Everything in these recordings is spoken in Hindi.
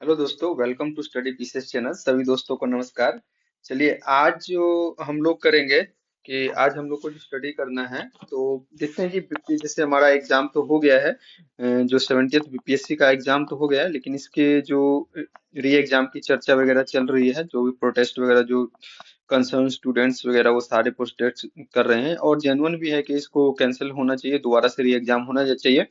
हेलो दोस्तों, welcome to study pieces channel. सभी दोस्तों को नमस्कार। चलिए, आज जो हम लोग करेंगे कि आज हम लोग को जो स्टडी करना है, तो देखते हैं कि जैसे हमारा एग्जाम तो हो गया है। जो 70th बीपीएससी का एग्जाम तो हो गया है, लेकिन इसके जो री एग्जाम की चर्चा वगैरह चल रही है, जो भी प्रोटेस्ट वगैरह जो कंसर्न स्टूडेंट्स वगैरह वो सारे प्रोटेस्ट कर रहे हैं, और जेन्युइन भी है कि इसको कैंसिल होना चाहिए, दोबारा से री एग्जाम होना चाहिए।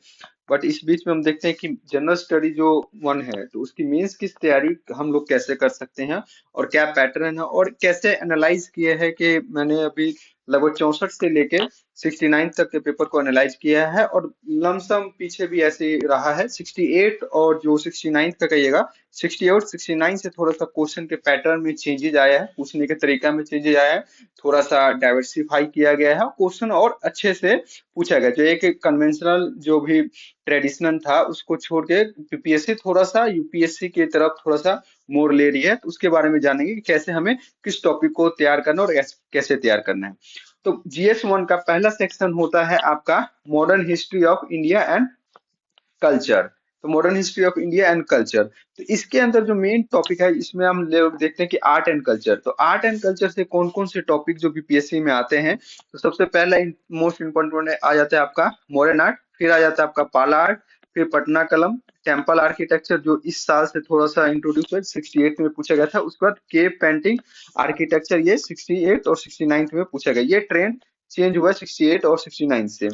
बट इस बीच में हम देखते हैं कि जनरल स्टडी जो वन है, तो उसकी मेंस की तैयारी हम लोग कैसे कर सकते हैं, और क्या पैटर्न है, और कैसे एनालाइज किए हैं कि मैंने अभी लगभग 64 से लेके 69 तक के पेपर को एनालाइज किया है, और लमसम पीछे भी ऐसे ही रहा है। 68 और जो 69 का कहिएगा, 68 और 69 से थोड़ा सा क्वेश्चन के पैटर्न में चेंजेज आया है, पूछने के तरीका में चेंजेज आया है, थोड़ा सा डाइवर्सिफाई किया गया है, क्वेश्चन और अच्छे से पूछा गया। जो एक कन्वेंशनल जो भी ट्रेडिशनल था, उसको छोड़ के पीपीएससी थोड़ा सा यूपीएससी की तरफ थोड़ा सा मोड़ ले रही है। तो उसके बारे में जानेंगे कि कैसे हमें किस टॉपिक को तैयार करना और कैसे तैयार करना है। तो जीएस वन का पहला सेक्शन होता है आपका modern history of India and culture. तो modern history of India and culture, तो इसके अंदर जो मेन टॉपिक है, इसमें हम लोग देखते हैं कि आर्ट एंड कल्चर। तो आर्ट एंड कल्चर से कौन कौन से टॉपिक जो बीपीएससी में आते हैं, तो सबसे पहला मोस्ट इंपॉर्टेंट आ जाता है आपका मॉडर्न आर्ट, फिर आ जाता है आपका पाला आर्ट, फिर पटना कलम, टेम्पल आर्किटेक्चर जो इस साल से थोड़ा सा इंट्रोड्यूस हुआ, 68 में पूछा गया था। उसके बाद केव पेंटिंग आर्किटेक्चर, ये 68 और 69 में पूछा गया। ये ट्रेंड चेंज हुआ 68 और 69 से।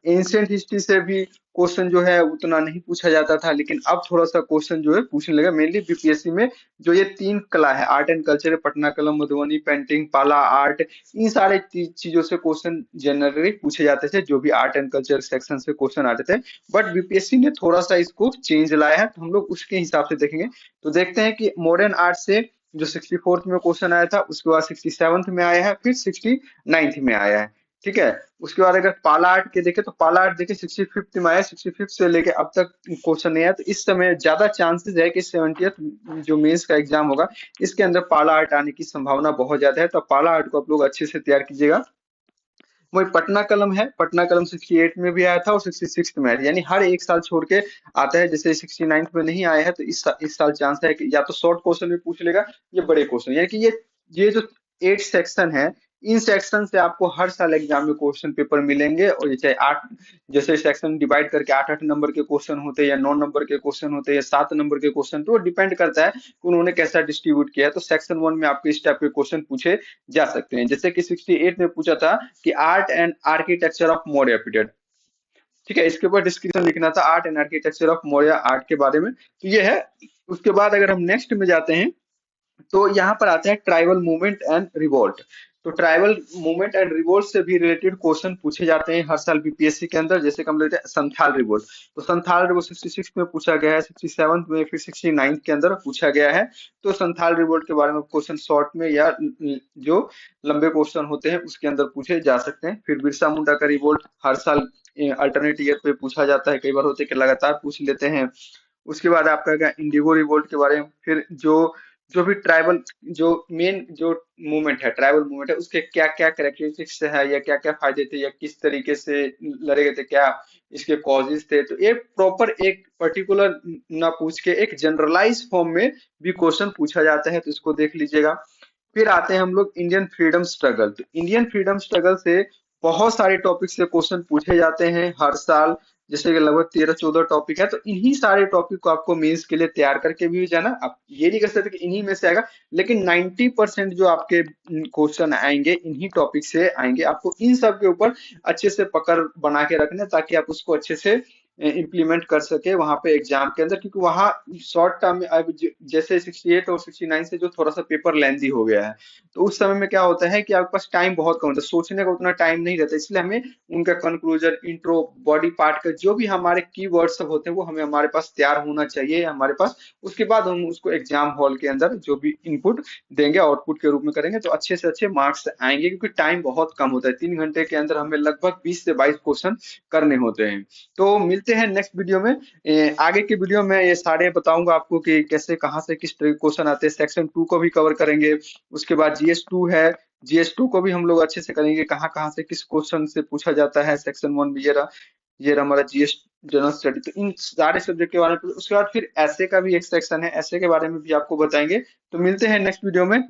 एंशियंट हिस्ट्री से भी क्वेश्चन जो है उतना नहीं पूछा जाता था, लेकिन अब थोड़ा सा क्वेश्चन जो है पूछने लगा, मेनली बीपीएससी में। जो ये तीन कला है, आर्ट एंड कल्चर, पटना कलम, मधुबनी पेंटिंग, पाला आर्ट, इन सारे चीजों से क्वेश्चन जनरली पूछे जाते थे, जो भी आर्ट एंड कल्चर सेक्शन से क्वेश्चन आते थे। बट बीपीएससी ने थोड़ा सा इसको चेंज लाया है, तो हम लोग उसके हिसाब से देखेंगे। तो देखते हैं कि मॉडर्न आर्ट से जो 64th में क्वेश्चन आया था, उसके बाद 67th में आया है, फिर 69th में आया है। ठीक है। उसके बाद अगर पाला आर्ट के देखें, तो पाला आर्ट देखिए 65th में आया, 65th से लेके अब तक क्वेश्चन नहीं आया। तो इस समय ज्यादा चांसेस है कि 70th जो मेंस का एग्जाम होगा, इसके अंदर पाला आर्ट आने की संभावना बहुत ज्यादा है। तो पाला आर्ट को आप लोग अच्छे से तैयार कीजिएगा। वही पटना कलम है, पटना कलम 68 में भी आया था और 66 में आया था, यानी हर एक साल छोड़ के आता है। जैसे 69 में नहीं आया है, तो इस साल चांस है कि या तो शॉर्ट क्वेश्चन में पूछ लेगा, ये बड़े क्वेश्चन, यानी कि ये जो 8 सेक्शन है, इन सेक्शन से आपको हर साल एग्जाम में क्वेश्चन पेपर मिलेंगे। और ये चाहे 8, जैसे सेक्शन डिवाइड करके 8-8 नंबर के क्वेश्चन होते हैं, या 9 नंबर के क्वेश्चन होते हैं, या 7 नंबर के क्वेश्चन, तो वो डिपेंड करता है कि उन्होंने कैसा डिस्ट्रीब्यूट किया है। तो सेक्शन वन में आपको इस टाइप के क्वेश्चन पूछे जा सकते हैं। जैसे कि 68 में पूछा था कि art and architecture of Maurya period. ठीक है, इसके ऊपर डिस्क्रिप्शन लिखना था, art and architecture of Maurya art के बारे में। तो ये है। उसके बाद अगर हम नेक्स्ट में जाते हैं, तो यहाँ पर आते हैं ट्राइबल मूवमेंट एंड रिवोल्ट। तो ट्राइबल मूवमेंट एंड रिवोल्ट से भी रिलेटेड क्वेश्चन पूछे जाते हैं हर साल बीपीएससी के अंदर। जैसे कि हम लेते हैं संथाल रिवोल्ट, तो संथाल रिवोल्ट 66 में पूछा गया है, 67 में, फिर 69 के अंदर पूछा गया है। तो संथाल रिवोल्ट के बारे में क्वेश्चन शॉर्ट में या जो लंबे क्वेश्चन होते हैं उसके अंदर पूछे जा सकते हैं। फिर बिरसा मुंडा का रिवोल्ट हर साल अल्टरनेट ईयर पे पूछा जाता है, कई बार होते हैं कि लगातार पूछ लेते हैं। उसके बाद आपका क्या, इंडिगो रिवोल्ट के बारे में। फिर जो जो भी ट्राइबल जो मेन जो मूवमेंट है, ट्राइबल मूवमेंट है, उसके क्या क्या कैरेक्टरिस्टिक्स है, या क्या क्या फायदे थे, या किस तरीके से लड़े गए थे, क्या इसके कॉजेज थे। तो एक प्रॉपर एक पर्टिकुलर ना पूछ के एक जनरलाइज फॉर्म में भी क्वेश्चन पूछा जाता है, तो इसको देख लीजिएगा। फिर आते हैं हम लोग इंडियन फ्रीडम स्ट्रगल। तो इंडियन फ्रीडम स्ट्रगल से बहुत सारे टॉपिक से क्वेश्चन पूछे जाते हैं हर साल। जैसे कि लगभग 13-14 टॉपिक है, तो इन्हीं सारे टॉपिक को आपको मेंस के लिए तैयार करके भी जाना। आप ये नहीं कर सकते कि इन्हीं में से आएगा, लेकिन 90% जो आपके क्वेश्चन आएंगे इन्हीं टॉपिक से आएंगे। आपको इन सब के ऊपर अच्छे से पकड़ बना के रखना है, ताकि आप उसको अच्छे से इम्प्लीमेंट कर सके वहां पे एग्जाम के अंदर। क्योंकि वहां शॉर्ट टर्म में अब जैसे 68 और 69 से जो थोड़ा सा पेपर लेंदी हो गया है, तो उस समय में क्या होता है कि आपके पास टाइम बहुत कम होता है, सोचने का उतना टाइम नहीं रहता। इसलिए हमें उनका कंक्लूजन, इंट्रो, बॉडी पार्ट का जो भी हमारे की वर्ड सब होते हैं, वो हमें हमारे पास तैयार होना चाहिए हमारे पास। उसके बाद हम उसको एग्जाम हॉल के अंदर जो भी इनपुट देंगे, आउटपुट के रूप में करेंगे, तो अच्छे से अच्छे मार्क्स आएंगे। क्योंकि टाइम बहुत कम होता है, 3 घंटे के अंदर हमें लगभग 20 से 22 क्वेश्चन करने होते हैं। तो मिलते हैं नेक्स्ट वीडियो में। आगे के वीडियो में ये सारे बताऊंगा आपको कि कैसे कहाँ से किस तरह के क्वेश्चन आते हैं। सेक्शन 2 को भी कवर करेंगे। उसके बाद जीएस 2 है, जीएस 2 को भी हम लोग अच्छे से करेंगे, कहाँ कहाँ से किस क्वेश्चन से पूछा जाता है। सेक्शन 1 भी ये रहा हमारा जीएस जनरल स्टडी, तो इन सारे सब्जेक्ट के बारे में, उसके बाद फिर ऐसे का भी एक सेक्शन है, ऐसे के बारे में भी आपको बताएंगे। तो मिलते हैं नेक्स्ट वीडियो में।